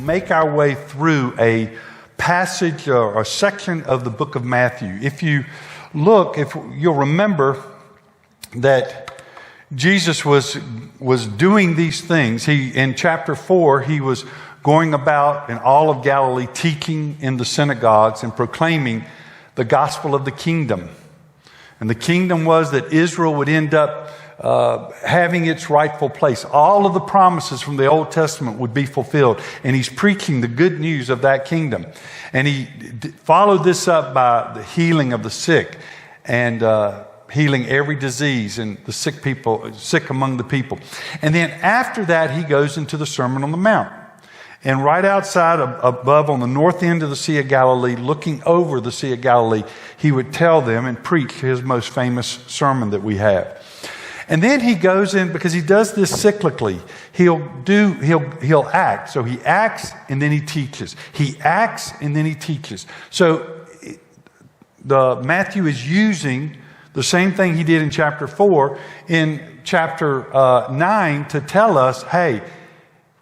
make our way through a passage or a section of the book of Matthew. If you look, if you'll remember that Jesus was doing these things. In chapter 4, he was going about in all of Galilee, teaching in the synagogues and proclaiming the gospel of the kingdom. And the kingdom was that Israel would end up having its rightful place. All of the promises from the Old Testament would be fulfilled. And he's preaching the good news of that kingdom. And he followed this up by the healing of the sick and healing every disease and the sick among the people. And then after that, he goes into the Sermon on the Mount. And right outside above on the north end of the Sea of Galilee, looking over the Sea of Galilee, he would tell them and preach his most famous sermon that we have. And then he goes in, because he does this cyclically. He'll act. So he acts and then he teaches. He acts and then he teaches. So Matthew is using the same thing he did in chapter 4 in chapter 9 to tell us, hey,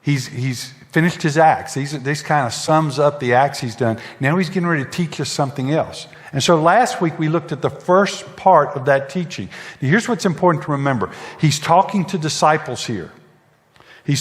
he's finished his acts. This kind of sums up the acts he's done. Now he's getting ready to teach us something else. And so last week we looked at the first part of that teaching. Now here's what's important to remember. He's talking to disciples here. He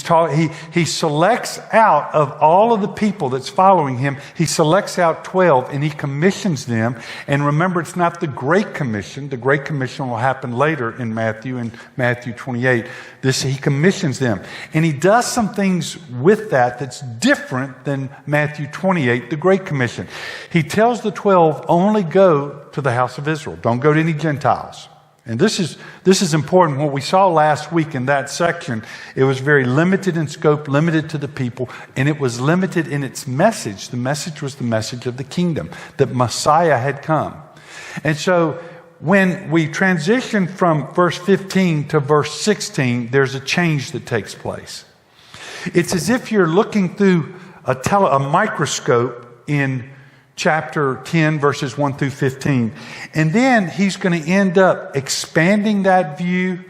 selects out of all of the people that's following him, he selects out 12 and he commissions them. And remember, it's not the Great Commission. The Great Commission will happen later in Matthew 28. He commissions them. And he does some things with that's different than Matthew 28, the Great Commission. He tells the 12, only go to the house of Israel. Don't go to any Gentiles. And this is important. What we saw last week in that section, it was very limited in scope, limited to the people, and it was limited in its message. The message was the message of the kingdom, that Messiah had come. And so when we transition from verse 15 to verse 16, there's a change that takes place. It's as if you're looking through a microscope in chapter 10, verses 1 through 15. And then he's going to end up expanding that view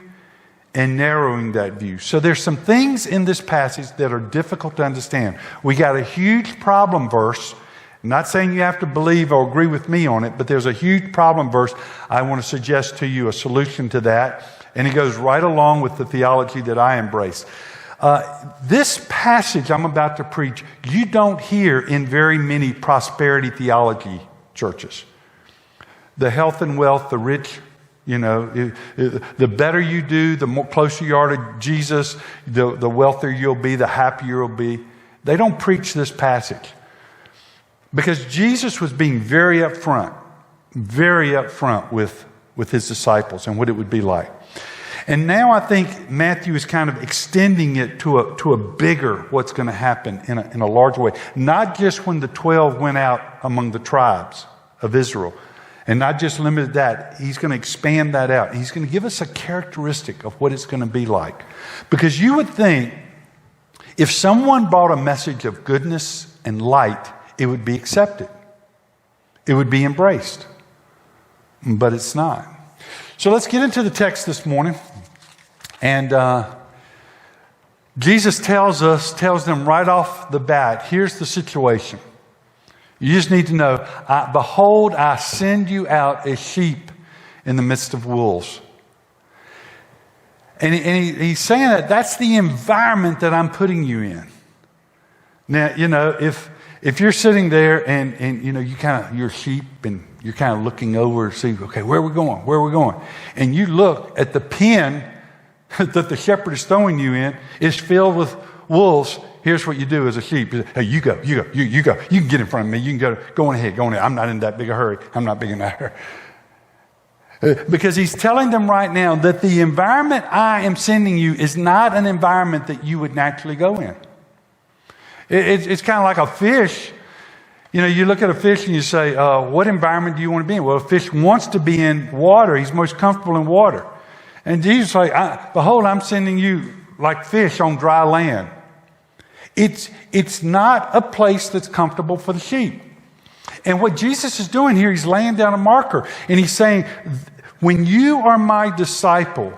and narrowing that view. So there's some things in this passage that are difficult to understand. We got a huge problem verse. I'm not saying you have to believe or agree with me on it, but there's a huge problem verse. I want to suggest to you a solution to that. And it goes right along with the theology that I embrace. This passage I'm about to preach, you don't hear in very many prosperity theology churches. The health and wealth, the rich, the better you do, the more closer you are to Jesus, the wealthier you'll be, the happier you'll be. They don't preach this passage. Because Jesus was being very upfront with his disciples and what it would be like. And now I think Matthew is kind of extending it to a bigger what's going to happen in a larger way. Not just when the 12 went out among the tribes of Israel. And not just limited that. He's going to expand that out. He's going to give us a characteristic of what it's going to be like. Because you would think if someone brought a message of goodness and light, it would be accepted. It would be embraced. But it's not. So let's get into the text this morning. And Jesus tells them right off the bat, here's the situation. You just need to know, behold, I send you out as sheep in the midst of wolves. And he's saying that's the environment that I'm putting you in. Now, if you're sitting there and you're sheep and you're kind of looking over to see, okay, where are we going? And you look at the pen that the shepherd is throwing you in is filled with wolves. Here's what you do as a sheep. Hey, you go. You can get in front of me. You can go on ahead. I'm not in that big a hurry. I'm not big in that hurry. Because he's telling them right now that the environment I am sending you is not an environment that you would naturally go in. It's kind of like a fish. You look at a fish and you say, what environment do you want to be in? Well, a fish wants to be in water. He's most comfortable in water. And Jesus is like, behold, I'm sending you like fish on dry land. It's not a place that's comfortable for the sheep. And what Jesus is doing here, he's laying down a marker. And he's saying, when you are my disciple,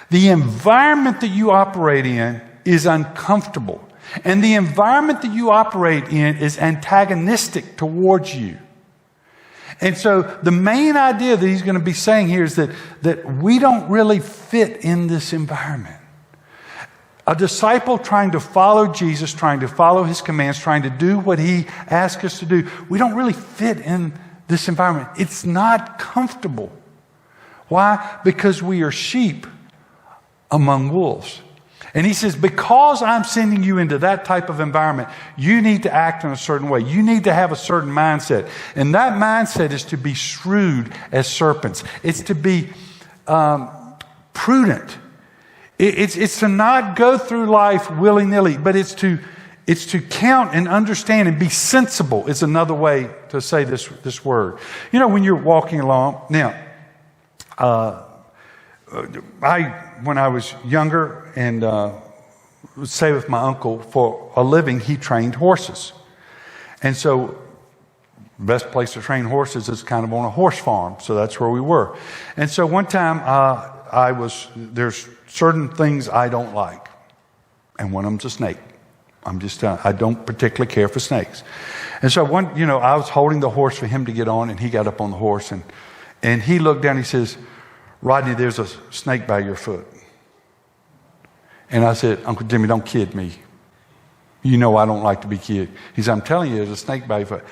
the environment that you operate in is uncomfortable. And the environment that you operate in is antagonistic towards you. And so the main idea that he's going to be saying here is that we don't really fit in this environment. A disciple trying to follow Jesus, trying to follow his commands, trying to do what he asks us to do, we don't really fit in this environment. It's not comfortable. Why? Because we are sheep among wolves. And he says, because I'm sending you into that type of environment, you need to act in a certain way. You need to have a certain mindset. And that mindset is to be shrewd as serpents. It's to be prudent. It's to not go through life willy-nilly, but it's to count and understand and be sensible is another way to say this word. You know, when you're walking along, now, when I was younger and would stay with my uncle for a living, he trained horses. And so the best place to train horses is kind of on a horse farm. So that's where we were. And so one time there's certain things I don't like. And one of them's a snake. I don't particularly care for snakes. And so I was holding the horse for him to get on, and he got up on the horse and he looked down, he says, "Rodney, there's a snake by your foot." And I said, "Uncle Jimmy, don't kid me. You know I don't like to be kidded." He said, "I'm telling you, there's a snake by your foot."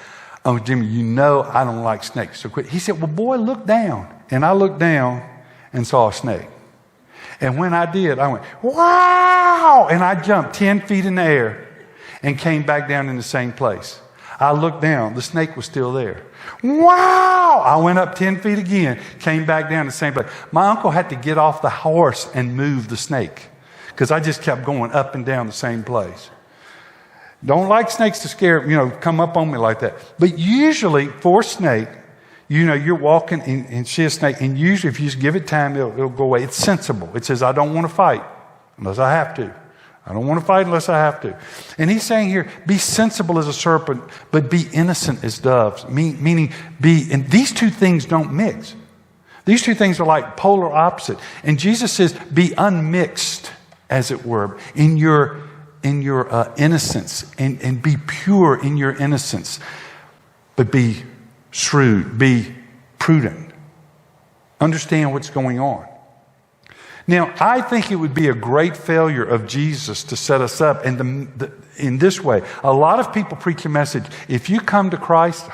"Uncle Jimmy, you know I don't like snakes, so quit." He said, "Well, boy, look down." And I looked down and saw a snake. And when I did, I went, "Wow!" And I jumped 10 feet in the air and came back down in the same place. I looked down, the snake was still there. Wow! I went up 10 feet again, came back down the same place. My uncle had to get off the horse and move the snake because I just kept going up and down the same place. Don't like snakes to come up on me like that. But usually for a snake, you're walking and see a snake, and usually if you just give it time, it'll go away. It's sensible. It says, "I don't want to fight unless I have to. I don't want to fight unless I have to." And he's saying here, be sensible as a serpent, but be innocent as doves. Meaning and these two things don't mix. These two things are like polar opposite. And Jesus says, be unmixed, as it were, in your innocence, and be pure in your innocence. But be shrewd, be prudent. Understand what's going on. Now, I think it would be a great failure of Jesus to set us up in this way. A lot of people preach a message, if you come to Christ,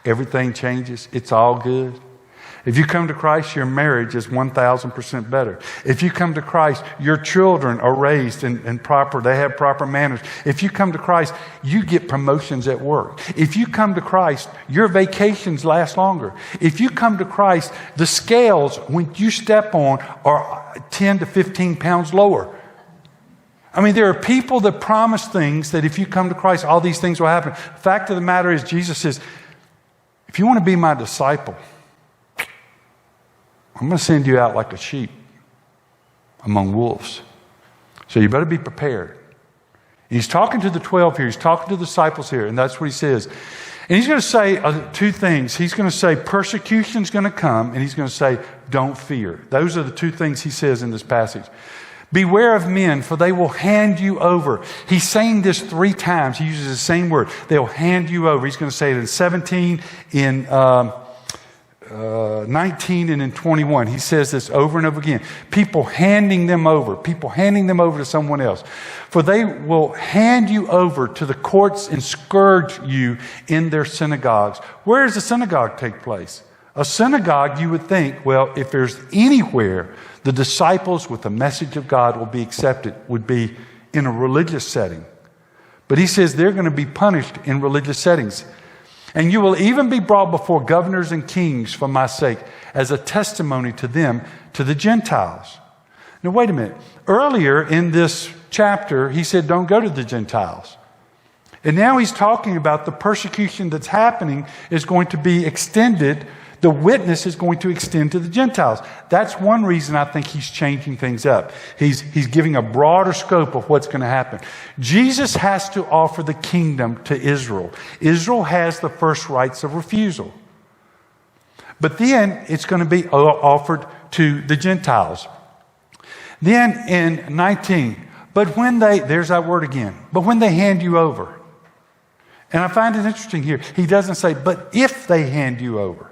everything changes. It's all good. If you come to Christ, your marriage is 1,000% better. If you come to Christ, your children are raised and proper. They have proper manners. If you come to Christ, you get promotions at work. If you come to Christ, your vacations last longer. If you come to Christ, the scales, when you step on, are 10 to 15 pounds lower. I mean, there are people that promise things that if you come to Christ, all these things will happen. The fact of the matter is, Jesus says, if you want to be my disciple, I'm going to send you out like a sheep among wolves. So you better be prepared. He's talking to the 12 here. He's talking to the disciples here. And that's what he says. And he's going to say two things. He's going to say persecution's going to come. And he's going to say, don't fear. Those are the two things he says in this passage. Beware of men, for they will hand you over. He's saying this 3 times. He uses the same word. They'll hand you over. He's going to say it in 17, in 19 and in 21. He says this over and over again. People handing them over to someone else. For they will hand you over to the courts and scourge you in their synagogues. Where does a synagogue take place? A synagogue, you would think, well, if there's anywhere the disciples with the message of God will be accepted, would be in a religious setting. But he says they're going to be punished in religious settings. And you will even be brought before governors and kings for my sake as a testimony to them, to the Gentiles. Now, wait a minute. Earlier in this chapter, he said, don't go to the Gentiles. And now he's talking about the persecution that's happening is going to be extended. The witness is going to extend to the Gentiles. That's one reason I think he's changing things up. He's giving a broader scope of what's going to happen. Jesus has to offer the kingdom to Israel. Israel has the first rights of refusal. But then it's going to be offered to the Gentiles. Then in 19, But when there's that word again, but when they hand you over. And I find it interesting here. He doesn't say, but if they hand you over.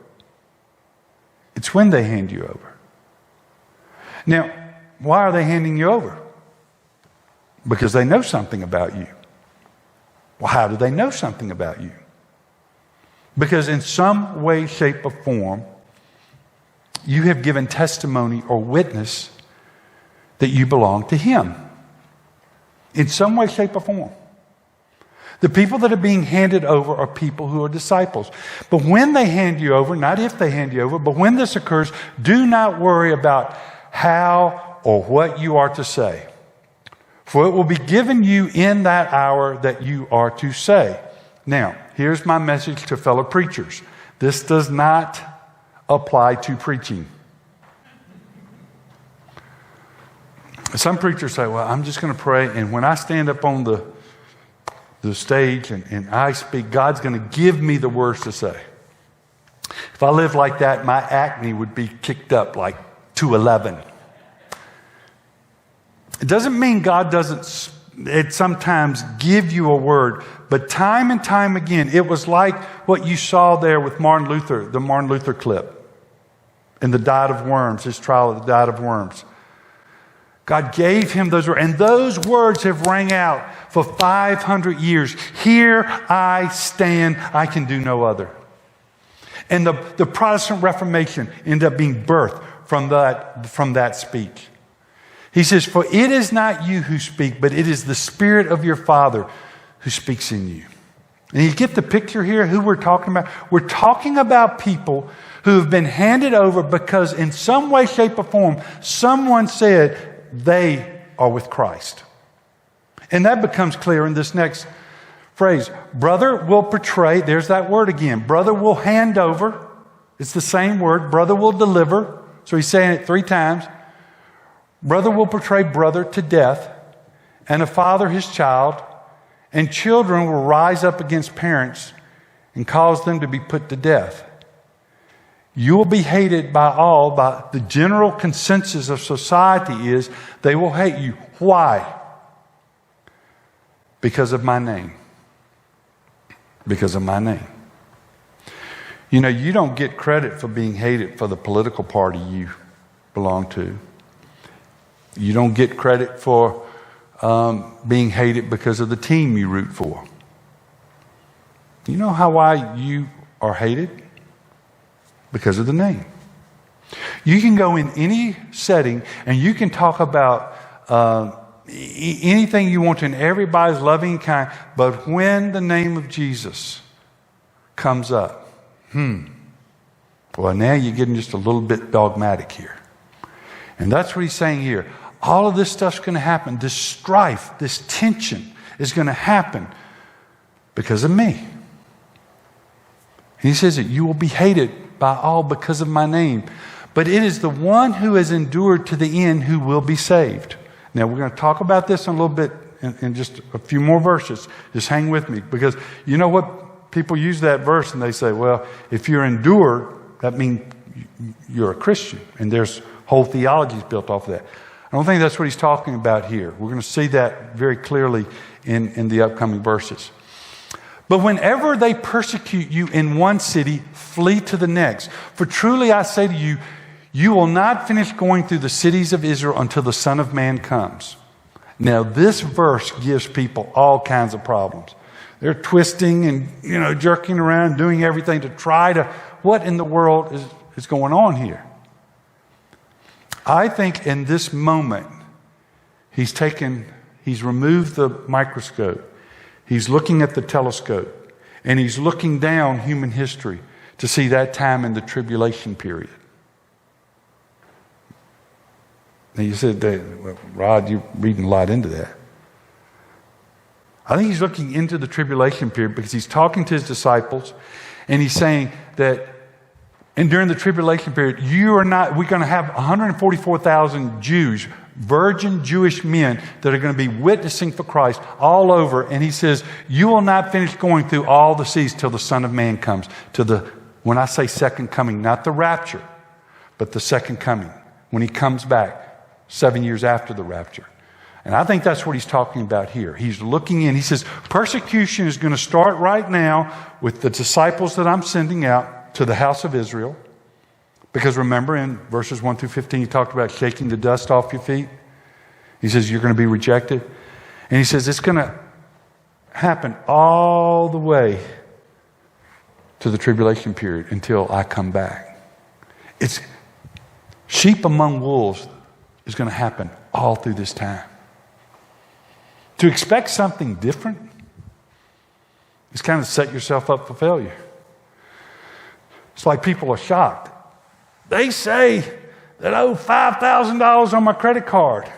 It's when they hand you over. Now, why are they handing you over? Because they know something about you. Well, how do they know something about you? Because in some way, shape, or form, you have given testimony or witness that you belong to Him. In some way, shape, or form. The people that are being handed over are people who are disciples. But when they hand you over, not if they hand you over, but when this occurs, do not worry about how or what you are to say. For it will be given you in that hour that you are to say. Now, here's my message to fellow preachers. This does not apply to preaching. Some preachers say, well, I'm just going to pray, and when I stand up on the stage and I speak, God's going to give me the words to say. If I lived like that, my acne would be kicked up like 211. It doesn't mean God doesn't sometimes give you a word, but time and time again, it was like what you saw there with Martin Luther, the Martin Luther clip, in the Diet of Worms, his trial of the Diet of Worms. God gave him those words, and those words have rang out for 500 years. Here I stand, I can do no other. And the Protestant Reformation ended up being birthed from that speech. He says, for it is not you who speak, but it is the Spirit of your Father who speaks in you. And you get the picture here, who we're talking about? We're talking about people who have been handed over because in some way, shape, or form, someone said they are with Christ. And that becomes clear in this next phrase. Brother will portray, there's that word again. Brother will hand over. It's the same word. Brother will deliver. So he's saying it 3 times. Brother will portray brother to death, and a father his child, and children will rise up against parents and cause them to be put to death. You will be hated by all, by the general consensus of society is they will hate you. Why? Because of my name. Because of my name. You know, you don't get credit for being hated for the political party you belong to. You don't get credit for being hated because of the team you root for. You know why you are hated? Because of the name. You can go in any setting and you can talk about anything you want to, and everybody's loving and kind, but when the name of Jesus comes up, well, now you're getting just a little bit dogmatic here. And that's what he's saying here. All of this stuff's going to happen. This strife, this tension is going to happen because of me. And he says that you will be hated by all because of my name. But it is the one who has endured to the end who will be saved. Now, we're going to talk about this in a little bit in just a few more verses. Just hang with me, because you know what? People use that verse and they say, well, if you're endured, that means you're a Christian. And there's whole theologies built off of that. I don't think that's what he's talking about here. We're going to see that very clearly in the upcoming verses. But whenever they persecute you in one city, flee to the next. For truly I say to you, you will not finish going through the cities of Israel until the Son of Man comes. Now, this verse gives people all kinds of problems. They're twisting and, jerking around, doing everything to try to, what in the world is going on here? I think in this moment, he's removed the microscope. He's looking at the telescope, and he's looking down human history to see that time in the tribulation period. Now you said, well, Rod, you're reading a lot into that. I think he's looking into the tribulation period because he's talking to his disciples, and he's saying that, and during the tribulation period, we're going to have 144,000 Jews, virgin Jewish men that are going to be witnessing for Christ all over. And he says, you will not finish going through all the seas till the Son of Man comes. When I say second coming, not the rapture, but the second coming, when he comes back 7 years after the rapture. And I think that's what he's talking about here. He's looking in. He says, persecution is going to start right now with the disciples that I'm sending out to the house of Israel. Because remember, in verses 1 through 15, he talked about shaking the dust off your feet. He says, you're going to be rejected. And he says, it's going to happen all the way to the tribulation period until I come back. It's sheep among wolves is going to happen all through this time. To expect something different is kind of set yourself up for failure. It's like people are shocked. They say that I owe $5,000 on my credit card,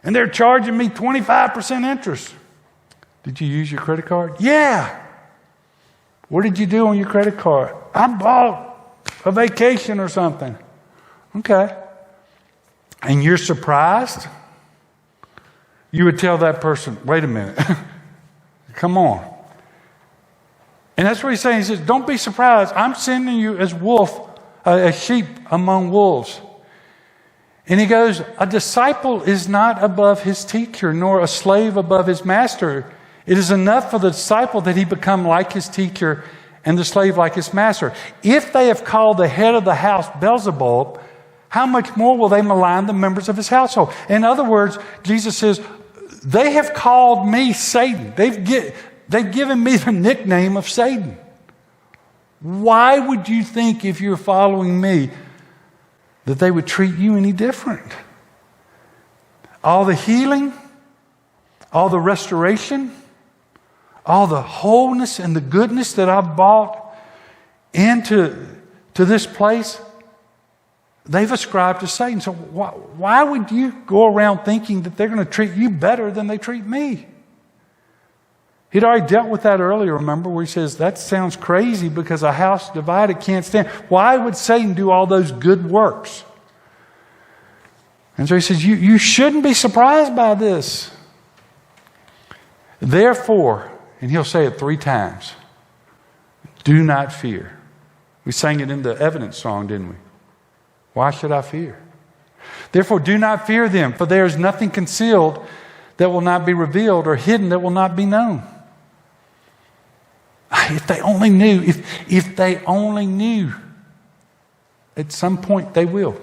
and they're charging me 25% interest. Did you use your credit card? Yeah. What did you do on your credit card? I bought a vacation or something. Okay. And you're surprised? You would tell that person, wait a minute. Come on. And that's what he's saying. He says, don't be surprised. I'm sending you as sheep among wolves. And he goes, a disciple is not above his teacher, nor a slave above his master. It is enough for the disciple that he become like his teacher and the slave like his master. If they have called the head of the house Beelzebub, how much more will they malign the members of his household? In other words, Jesus says, they have called me Satan. They've given me the nickname of Satan. Why would you think, if you're following me, that they would treat you any different? All the healing, all the restoration, all the wholeness and the goodness that I've brought into this place, they've ascribed to Satan. So why would you go around thinking that they're going to treat you better than they treat me? He'd already dealt with that earlier, remember, where he says, that sounds crazy because a house divided can't stand. Why would Satan do all those good works? And so he says, you shouldn't be surprised by this. Therefore, and he'll say it 3 times, do not fear. We sang it in the evidence song, didn't we? Why should I fear? Therefore, do not fear them, for there is nothing concealed that will not be revealed, or hidden that will not be known. If they only knew, if they only knew, at some point they will.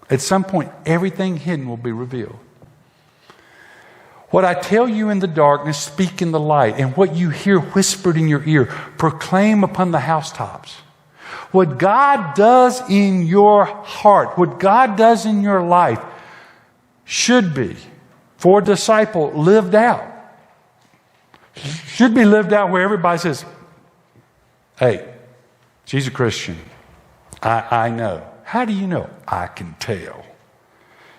At some point, everything hidden will be revealed. What I tell you in the darkness, speak in the light, and what you hear whispered in your ear, proclaim upon the housetops. What God does in your heart, what God does in your life, should be, for a disciple, lived out. Should be lived out where everybody says, hey, she's a Christian. I know. How do you know? I can tell.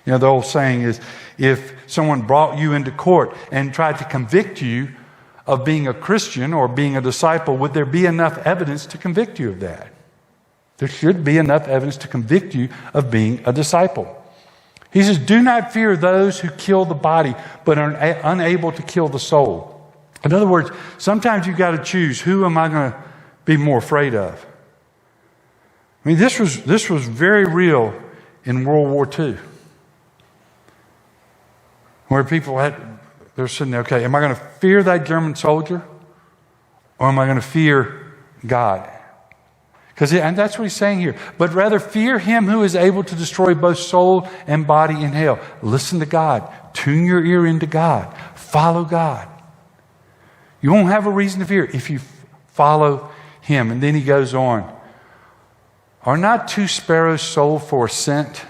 You know, the old saying is, if someone brought you into court and tried to convict you of being a Christian or being a disciple, would there be enough evidence to convict you of that? There should be enough evidence to convict you of being a disciple. He says, do not fear those who kill the body, but are unable to kill the soul. In other words, sometimes you've got to choose, who am I going to be more afraid of? I mean, this was very real in World War II. Where people they're sitting there, okay, am I going to fear that German soldier? Or am I going to fear God? And that's what he's saying here. But rather fear him who is able to destroy both soul and body in hell. Listen to God. Tune your ear into God. Follow God. You won't have a reason to fear if you follow him. And then he goes on. Are not 2 sparrows sold for a cent?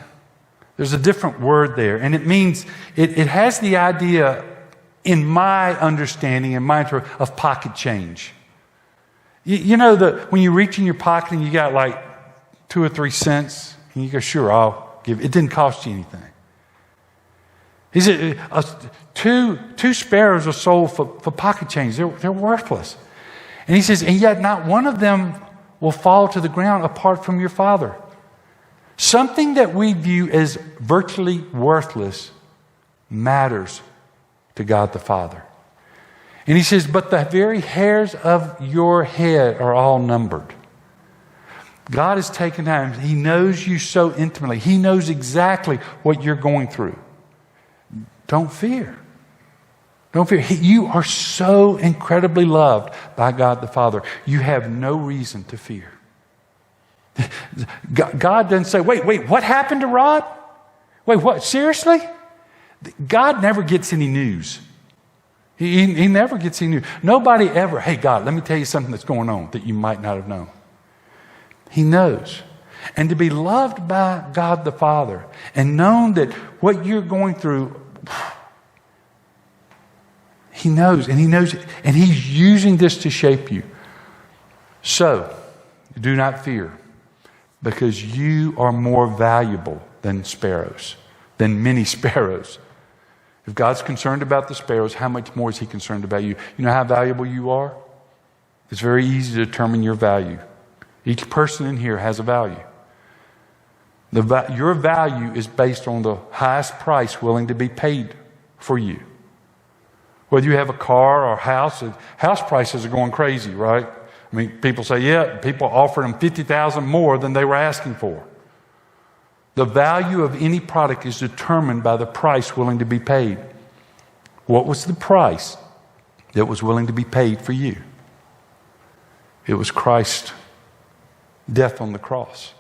There's a different word there. And it means, it has the idea, in my understanding, of pocket change. You know, when you reach in your pocket and you got like 2 or 3 cents, and you go, sure, I'll give it. It didn't cost you anything. He said, two sparrows are sold for pocket change. They're worthless. And he says, and yet not one of them will fall to the ground apart from your Father. Something that we view as virtually worthless matters to God the Father. And he says, but the very hairs of your head are all numbered. God has taken time. He knows you so intimately. He knows exactly what you're going through. don't fear. Don't fear. You are so incredibly loved by God the Father. You have no reason to fear. God doesn't say, wait, what happened to Rod? Wait, what? Seriously? God never gets any news. He never gets any news. Nobody ever, hey, God, let me tell you something that's going on that you might not have known. He knows. And to be loved by God the Father and known that what you're going through, He knows, and He's using this to shape you. So, do not fear, because you are more valuable than sparrows, than many sparrows. If God's concerned about the sparrows, how much more is He concerned about you? You know how valuable you are? It's very easy to determine your value. Each person in here has a value. Your value is based on the highest price willing to be paid for you. Whether you have a car or a house prices are going crazy, right? I mean, people say, yeah, people offered them $50,000 more than they were asking for. The value of any product is determined by the price willing to be paid. What was the price that was willing to be paid for you? It was Christ's death on the cross.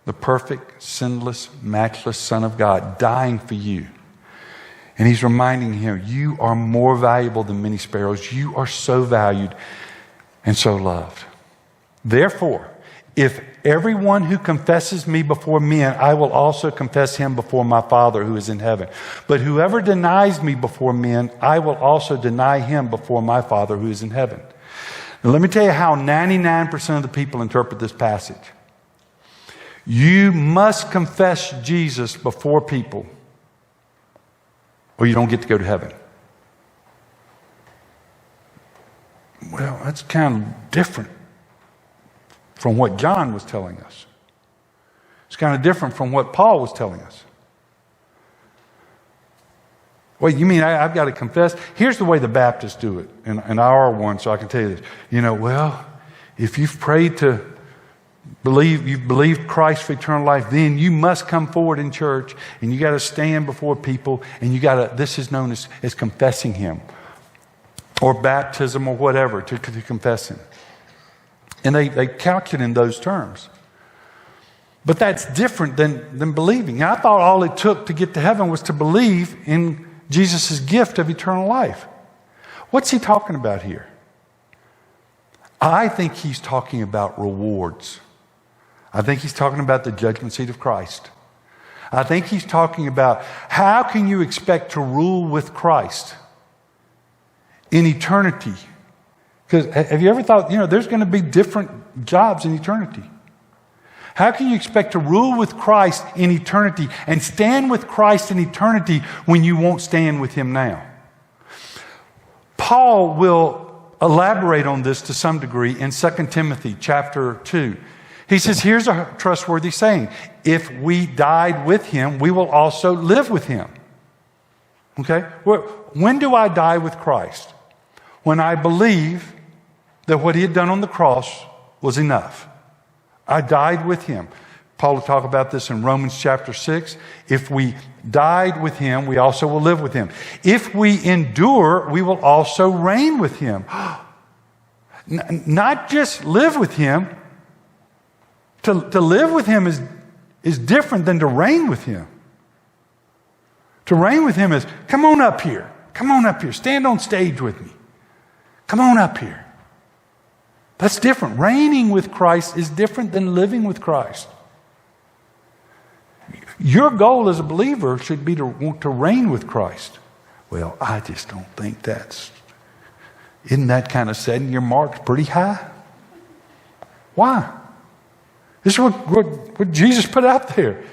The perfect, sinless, matchless Son of God dying for you. And He's reminding him, you are more valuable than many sparrows. You are so valued and so loved. Therefore, if everyone who confesses me before men, I will also confess him before my Father who is in heaven. But whoever denies me before men, I will also deny him before my Father who is in heaven. Now, let me tell you how 99% of the people interpret this passage. You must confess Jesus before people, or you don't get to go to heaven. Well, that's kind of different from what John was telling us. It's kind of different from what Paul was telling us. Wait, you mean I've got to confess? Here's the way the Baptists do it, and I are one, so I can tell you this. Well, if you've prayed to you've believed Christ for eternal life, then you must come forward in church, and you got to stand before people, and this is known as confessing Him, or baptism, or whatever, to confess Him. And they couch it in those terms. But that's different than believing. I thought all it took to get to heaven was to believe in Jesus' gift of eternal life. What's he talking about here? I think he's talking about rewards. I think he's talking about the judgment seat of Christ. I think he's talking about how can you expect to rule with Christ in eternity? Because have you ever thought, there's going to be different jobs in eternity. How can you expect to rule with Christ in eternity and stand with Christ in eternity when you won't stand with Him now? Paul will elaborate on this to some degree in 2 Timothy chapter 2. He says, here's a trustworthy saying. If we died with Him, we will also live with Him. Okay? When do I die with Christ? When I believe that what He had done on the cross was enough. I died with Him. Paul will talk about this in Romans chapter 6. If we died with Him, we also will live with Him. If we endure, we will also reign with Him. Not just live with Him. To live with Him is different than to reign with Him. To reign with Him is, come on up here. Come on up here. Stand on stage with me. Come on up here. That's different. Reigning with Christ is different than living with Christ. Your goal as a believer should be to want to reign with Christ. Well, I just don't think isn't that kind of setting your marks pretty high? Why? This is what Jesus put out there.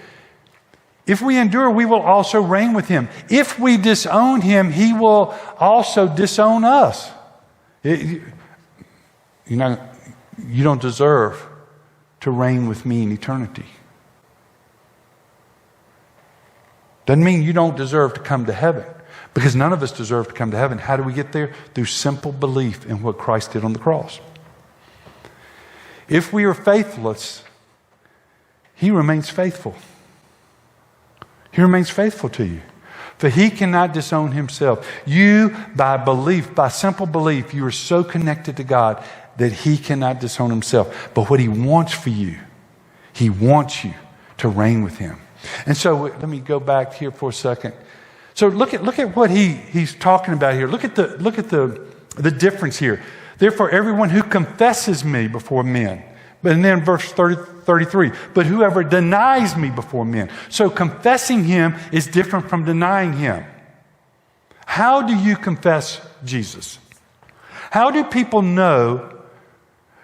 If we endure, we will also reign with Him. If we disown Him, He will also disown us. You don't deserve to reign with me in eternity. Doesn't mean you don't deserve to come to heaven, because none of us deserve to come to heaven. How do we get there? Through simple belief in what Christ did on the cross. If we are faithless, He remains faithful. He remains faithful to you. For he cannot disown himself. You, by belief, by simple belief, you are so connected to God that he cannot disown himself. But what he wants for you, he wants you to reign with him. And so let me go back here for a second. So look at what he's talking about here. Look at the difference here. Therefore, everyone who confesses me before men. And then verse 33, but whoever denies me before men. So confessing him is different from denying him. How do you confess Jesus? How do people know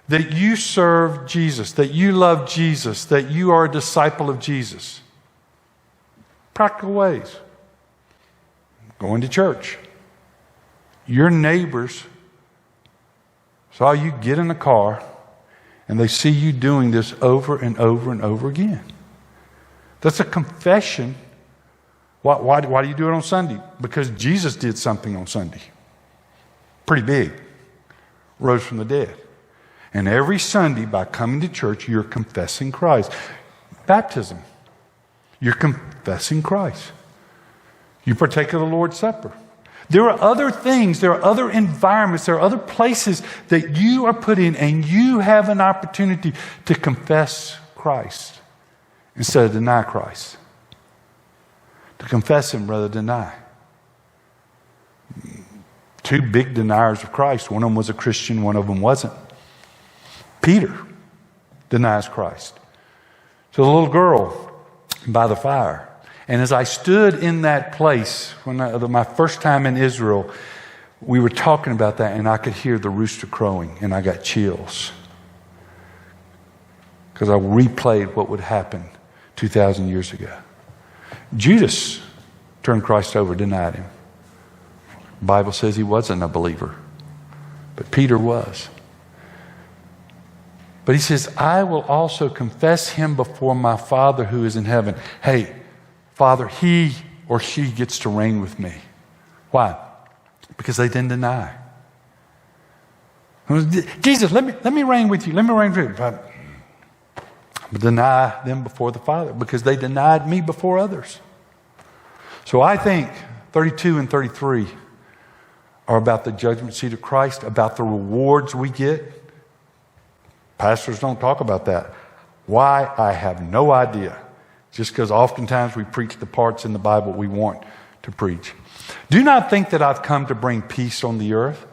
that you serve Jesus, that you love Jesus, that you are a disciple of Jesus? Practical ways. Going to church. Your neighbors saw you get in the car and they see you doing this over and over and over again. That's a confession. Why do you do it on Sunday? Because Jesus did something on Sunday. Pretty big. Rose from the dead. And every Sunday, by coming to church, you're confessing Christ. Baptism. You're confessing Christ. You partake of the Lord's Supper. There are other things, there are other environments, there are other places that you are put in, and you have an opportunity to confess Christ instead of deny Christ. To confess him rather than deny. Two big deniers of Christ. One of them was a Christian, one of them wasn't. Peter denies Christ. So the little girl by the fire. And as I stood in that place, my first time in Israel, we were talking about that, and I could hear the rooster crowing, and I got chills. Because I replayed what would happen 2,000 years ago. Judas turned Christ over, denied him. The Bible says he wasn't a believer, but Peter was. But he says, I will also confess him before my Father who is in heaven. Hey, Father, he or she gets to reign with me. Why? Because they didn't deny. Jesus, let me reign with you. Let me reign with you. But deny them before the Father because they denied me before others. So I think 32 and 33 are about the judgment seat of Christ, about the rewards we get. Pastors don't talk about that. Why? I have no idea. Just because oftentimes we preach the parts in the Bible we want to preach. Do not think that I've come to bring peace on the earth.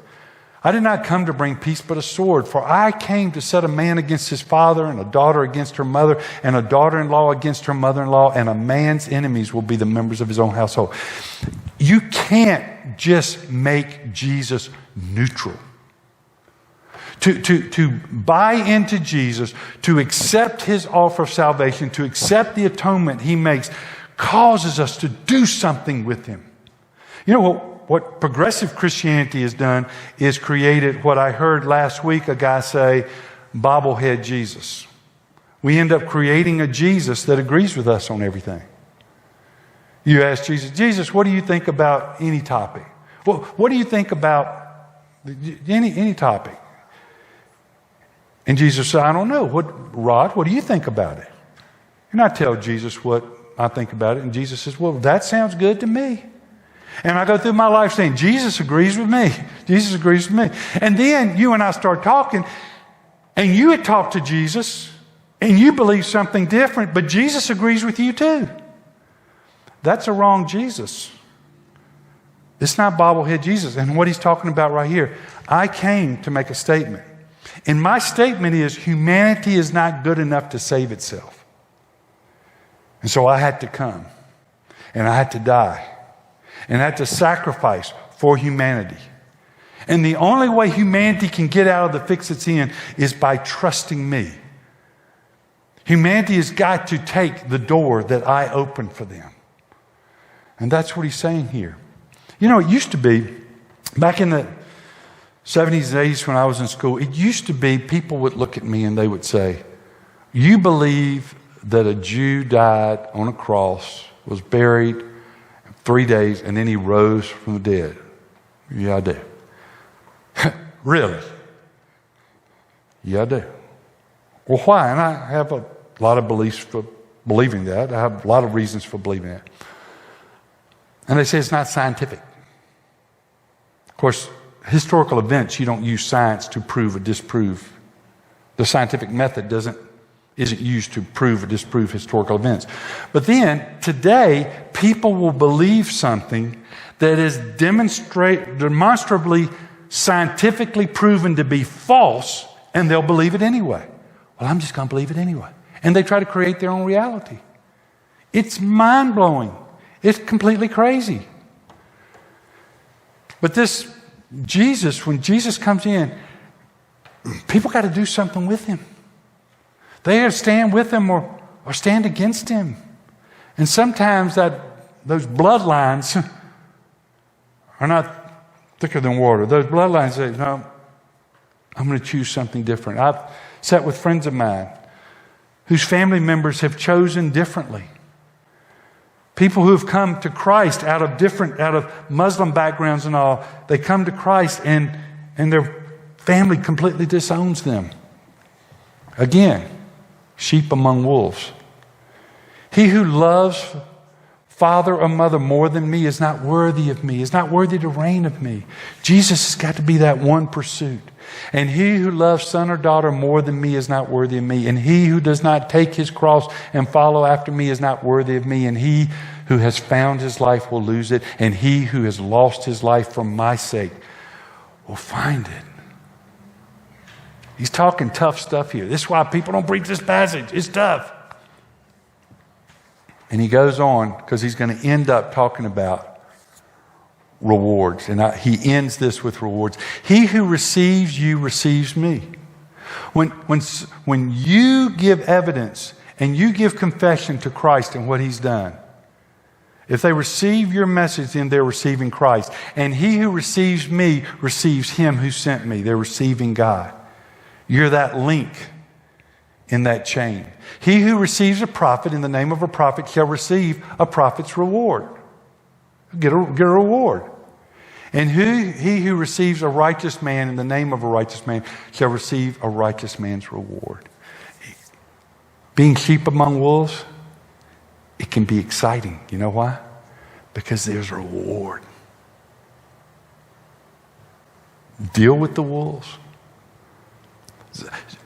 I did not come to bring peace but a sword. For I came to set a man against his father, and a daughter against her mother, and a daughter-in-law against her mother-in-law, and a man's enemies will be the members of his own household. You can't just make Jesus neutral. To buy into Jesus, to accept his offer of salvation, to accept the atonement he makes, causes us to do something with him. You know what progressive Christianity has done is created what I heard last week a guy say, bobblehead Jesus. We end up creating a Jesus that agrees with us on everything. You ask Jesus, what do you think about any topic? Well, what do you think about any topic? And Jesus said, I don't know. Rod, what do you think about it? And I tell Jesus what I think about it. And Jesus says, well, that sounds good to me. And I go through my life saying, Jesus agrees with me. Jesus agrees with me. And then you and I start talking, and you had talked to Jesus, and you believe something different, but Jesus agrees with you too. That's a wrong Jesus. It's not bobblehead Jesus. And what he's talking about right here, I came to make a statement. And my statement is humanity is not good enough to save itself. And so I had to come. And I had to die. And I had to sacrifice for humanity. And the only way humanity can get out of the fix it's in is by trusting me. Humanity has got to take the door that I opened for them. And that's what he's saying here. You know, it used to be, back in the 70s and 80s when I was in school, it used to be people would look at me and they would say, you believe that a Jew died on a cross, was buried 3 days, and then he rose from the dead? Yeah, I do. Really? Yeah, I do. Well, why? And I have a lot of beliefs for believing that. I have a lot of reasons for believing that. And they say it's not scientific. Of course, historical events, you don't use science to prove or disprove. The scientific method isn't used to prove or disprove historical events. But then, today, people will believe something that is demonstrably scientifically proven to be false, and they'll believe it anyway. Well, I'm just going to believe it anyway. And they try to create their own reality. It's mind-blowing. It's completely crazy. But this Jesus, when Jesus comes in, people got to do something with him. They got to stand with him or stand against him. And sometimes those bloodlines are not thicker than water. Those bloodlines say, no, I'm going to choose something different. I've sat with friends of mine whose family members have chosen differently. People who have come to Christ out of Muslim backgrounds and all, they come to Christ and their family completely disowns them. Again, sheep among wolves. He who loves father or mother more than me is not worthy of me, is not worthy to reign of me. Jesus has got to be that one pursuit. And he who loves son or daughter more than me is not worthy of me. And he who does not take his cross and follow after me is not worthy of me. And he who has found his life will lose it. And he who has lost his life for my sake will find it. He's talking tough stuff here. This is why people don't preach this passage. It's tough. And he goes on because he's going to end up talking about rewards. And he ends this with rewards. He who receives you receives me. When you give evidence and you give confession to Christ and what he's done, if they receive your message, then they're receiving Christ. And he who receives me receives him who sent me. They're receiving God. You're that link in that chain. He who receives a prophet in the name of a prophet shall receive a prophet's reward. Get a reward. And he who receives a righteous man in the name of a righteous man shall receive a righteous man's reward. Being sheep among wolves, it can be exciting. You know why? Because there's a reward. Deal with the wolves.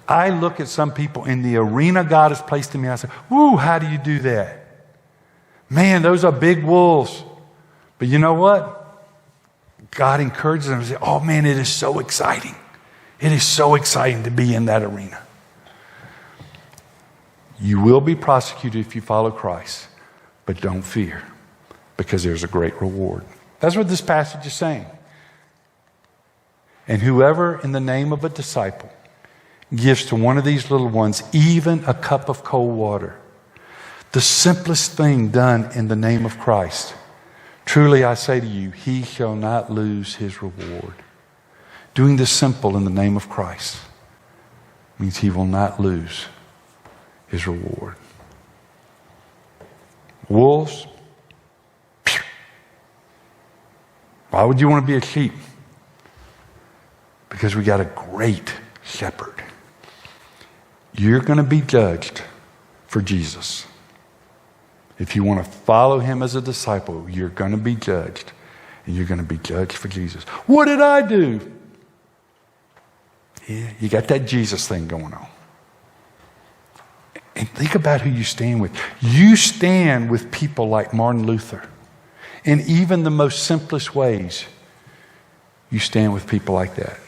I look at some people in the arena God has placed in me. I say, "Woo, how do you do that? Man, those are big wolves." But you know what? God encourages them to say, "Oh man, it is so exciting. It is so exciting to be in that arena." You will be prosecuted if you follow Christ, but don't fear, because there's a great reward. That's what this passage is saying. And whoever in the name of a disciple gives to one of these little ones even a cup of cold water, the simplest thing done in the name of Christ, truly I say to you, he shall not lose his reward. Doing the simple in the name of Christ means he will not lose his reward. Wolves, why would you want to be a sheep? Because we got a great shepherd. You're going to be judged for Jesus. If you want to follow him as a disciple, you're going to be judged. And you're going to be judged for Jesus. What did I do? Yeah, you got that Jesus thing going on. And think about who you stand with. You stand with people like Martin Luther. In even the most simplest ways, you stand with people like that.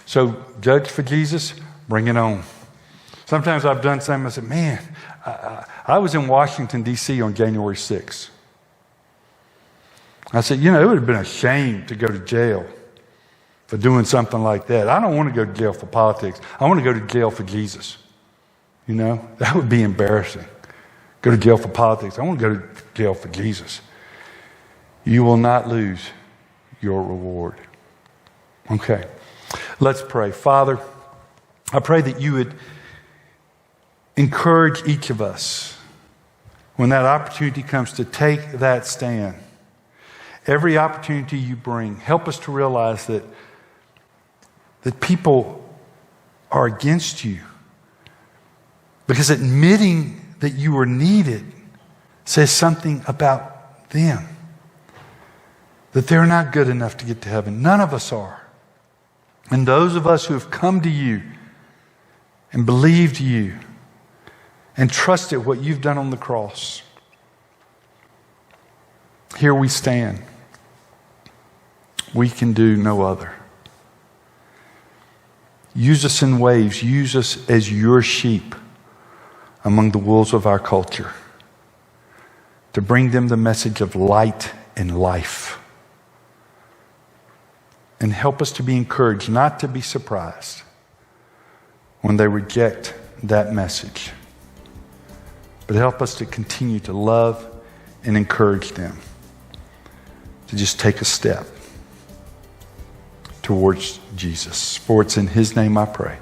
So, judge for Jesus, bring it on. Sometimes I've done something, I said, man, I was in Washington, D.C. on January 6th. I said, it would have been a shame to go to jail for doing something like that. I don't want to go to jail for politics. I want to go to jail for Jesus. That would be embarrassing. Go to jail for politics. I want to go to jail for Jesus. You will not lose your reward. Okay, let's pray. Father, I pray that you would encourage each of us when that opportunity comes to take that stand. Every opportunity you bring, help us to realize that people are against you. Because admitting that you are needed says something about them. that they're not good enough to get to heaven. None of us are. And those of us who have come to you and believed you and trusted what you've done on the cross, here we stand. We can do no other. Use us in ways. Use us as your sheep among the wolves of our culture to bring them the message of light and life. And help us to be encouraged, not to be surprised when they reject that message. But help us to continue to love and encourage them to just take a step towards Jesus. For it's in His name I pray.